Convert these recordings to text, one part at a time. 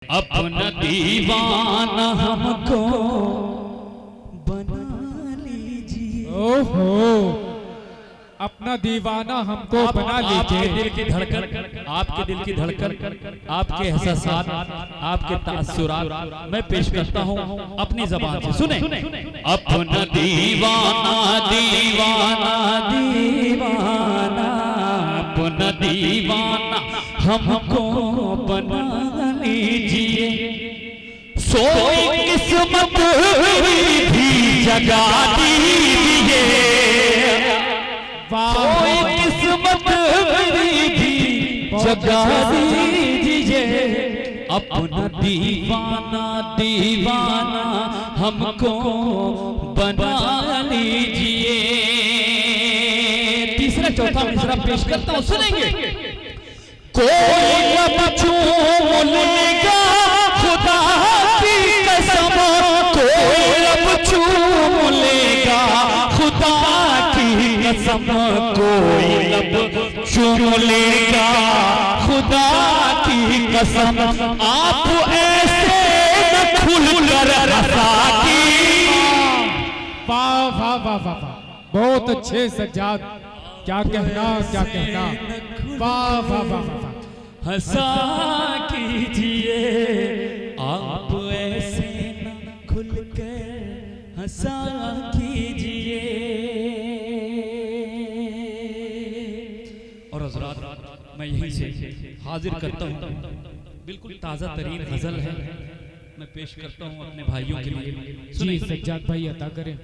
अपना दीवाना हमको बना लीजिए। ओहो, अपना दीवाना हमको बना लीजिए। आपके दिल की धड़कन, आपके दिल की धड़कन, आपके एहसासात, आपके तासुरात मैं पेश करता हूँ अपनी जबान से। सुने, अपना दीवाना दीवाना दीवाना, अपना दीवाना हमको बना लीजिए। सोई किस्मत भी जगा दीजिए, सोई किस्मत भी जगा दीजिए। अपना दीवाना दीवाना हमको बना लीजिए। तीसरा चौथा मिसरा पेश करता हूँ, सुनेंगे। कोई लब चूम लेगा खुदा की कसम, कोई लब चूम लेगा खुदा की कसम, कोई लब चूम लेगा खुदा की कसम। आप ऐसे न खुलकर हंसा की। वाह वाह वाह वाह वाह, बहुत अच्छे सज्जाद, क्या कहना क्या कहना। वाह वाह वाह वाह, हंसा कीजिए आप ऐसे न खुलकर हंसा कीजिए। और हज़रात मैं यहीं से हाजिर करता हूँ, बिल्कुल ताज़ा तरीन गजल है, मैं पेश करता हूँ अपने भाइयों के लिए। जी सज्जाद भाई अता करें।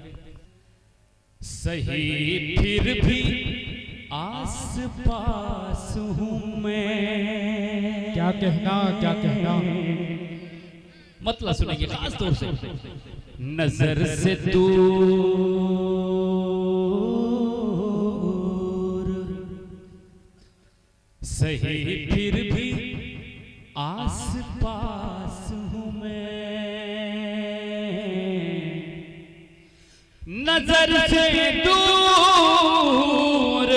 सही फिर भी आस पास हूँ मैं, क्या कहना क्या कहना। मतलब सुनेंगे खास तौर से। नजर से दूर सही फिर भी आस पास हूँ मैं, नजर से दूर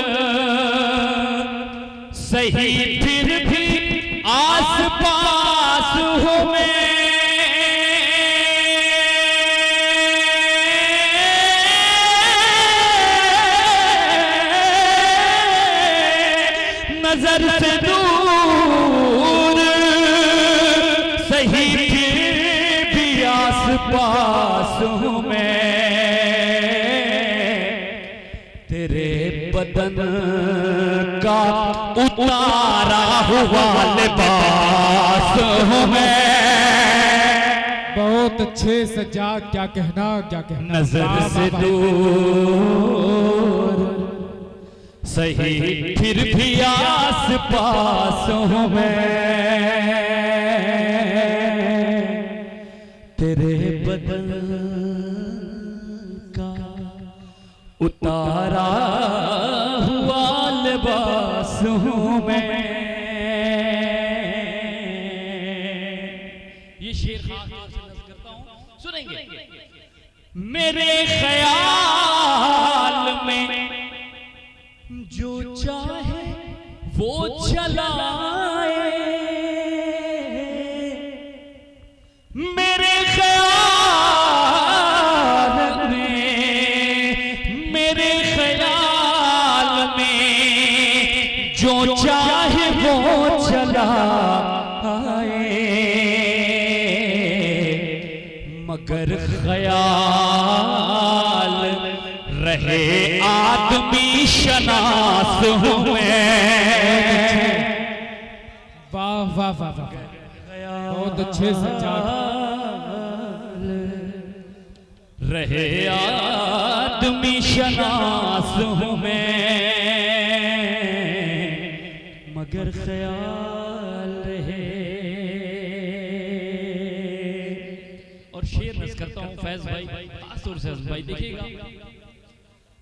सही फिर भी आस पास हूँ मैं। नजर से दूर सही फिर भी आस पास हूँ मैं, तेरे बदन का उतारा हुआ लिबास हूँ मैं। बहुत अच्छे सज्जाद, क्या कहना क्या कहना। नजर से दूर सही फिर भी आस पास हूँ मैं, तेरे बदन का उतारा हुआ लिबास हूँ मैं। ये शेर खास तौर से नज़्म करता हूँ, सुनेंगे। मेरे ख्याल में जो चाहे वो चलाए, मेरे ख्याल में जो चाहे वो चलाए, मगर ख्याल रहे आदमी शनास हूँ मैं। वाह वाह वाह वाह, बहुत अच्छे सज्जाद। रहे आदमी शनास हूँ मैं, मगर ख्याल रहे। और शेर नज़्म करता हूँ फैज भाई, खास तौर से भाई देखिएगा।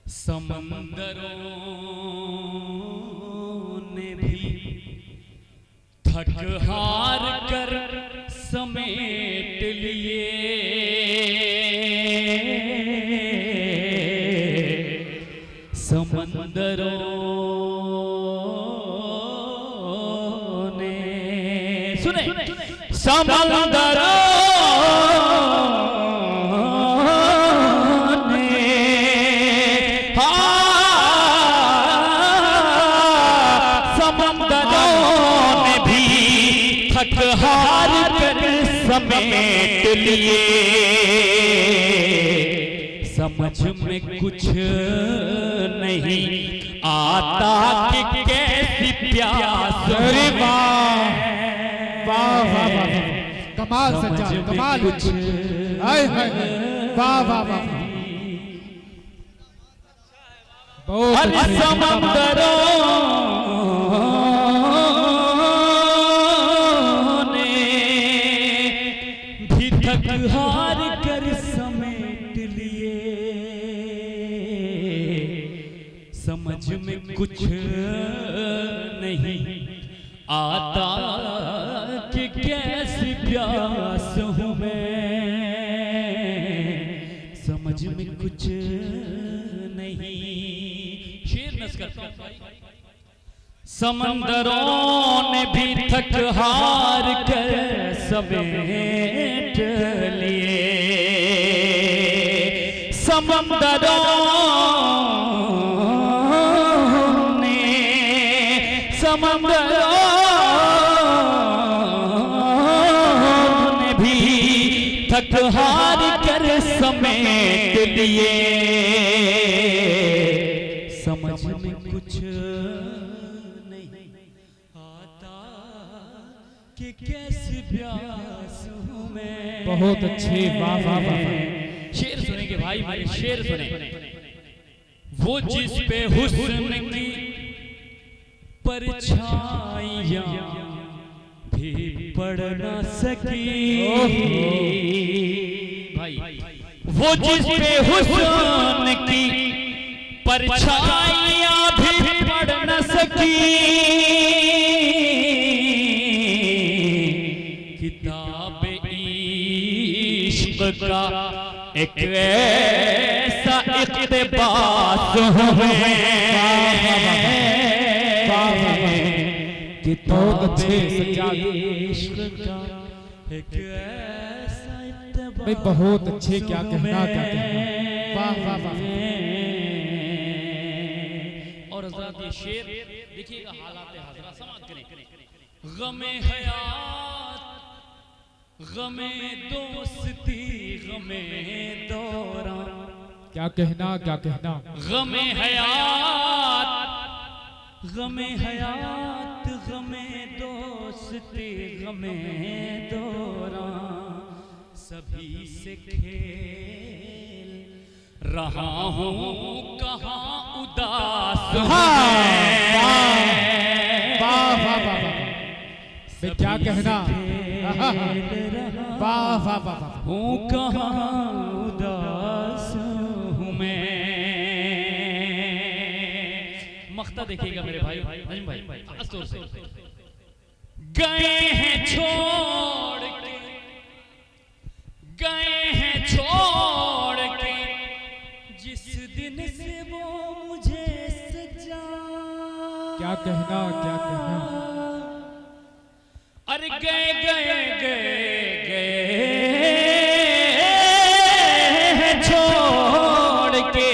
समंदरों ने भी थक हार कर समेट लिए, समंदरों ने सुने समंदरों थक हार कर समेट लिए, समझ में कुछ नहीं आता कि कैसी प्यास। अरे वाह वाह वाह वाह, कमाल सज्जाद, कमाल। हाय हाय, वाह वाह वाह, बहुत समंदरों हार कर समेट लिए, समझ में कुछ नहीं आता कि कैसी प्यास हूं मैं, समझ में कुछ नहीं। शेर नस करता हूं। समंदरों ने भी थक हार कर समेट लिए, समंदरों ने भी थक हार कर समेट लिए, समझ में कुछ कि कैसी प्यास हूं मैं। बहुत अच्छे, वाह वाह वाह। शेर सुनेंगे भाई, मेरे शेर सुने। वो जिस पे हुस्न की परछाइयां भी पड़ न सकी, भाई वो जिस पे हुस्न की परछाइयां भी पड़ न सकी, किताब इश्क का एक ऐसा इक़्तिबास हूं मैं, बहुत अच्छे सज्जाद, इश्क का एक ऐसा इक़्तिबास। भाई बहुत अच्छे, क्या कहना क्या कहना, वाह वाह वाह। और हज़रत ये शेर देखिएगा, हालात हाज़िरा समाअत करें। गमे हयात, गमे दोस्ती, गमे दौरान, क्या कहना क्या कहना, गमे हयात, गमे हयात, गमे दोस्ती, गमे दौरान, सभी से खेल रहा हूँ, कहाँ उदास हूँ मैं। वाह वाह वाह, क्या कहना, वाह वाह वाह, हूँ कहाँ उदास हूँ मैं। मख्ता देखिएगा मेरे भाई, नजीम भाई, खास तौर से। गए हैं छोड़ के, गए हैं छोड़ के, जिस दिन से वो मुझे सजा। क्या कहना क्या कहना, अरे गए गए गए गए छोड़ के,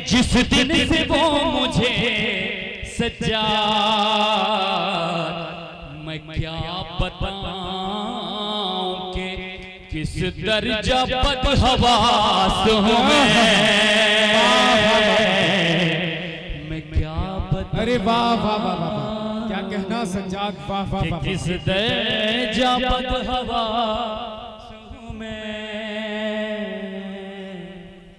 जिस दिन से वो मुझे सजा। मैं क्या बताऊं कि किस दर्जा बदहवास हूं मैं क्या बताऊं। अरे वाह वाह वाह वाह, क्या कहना सज्जाद, वाह वाह वाह। किस दर्जा बदहवास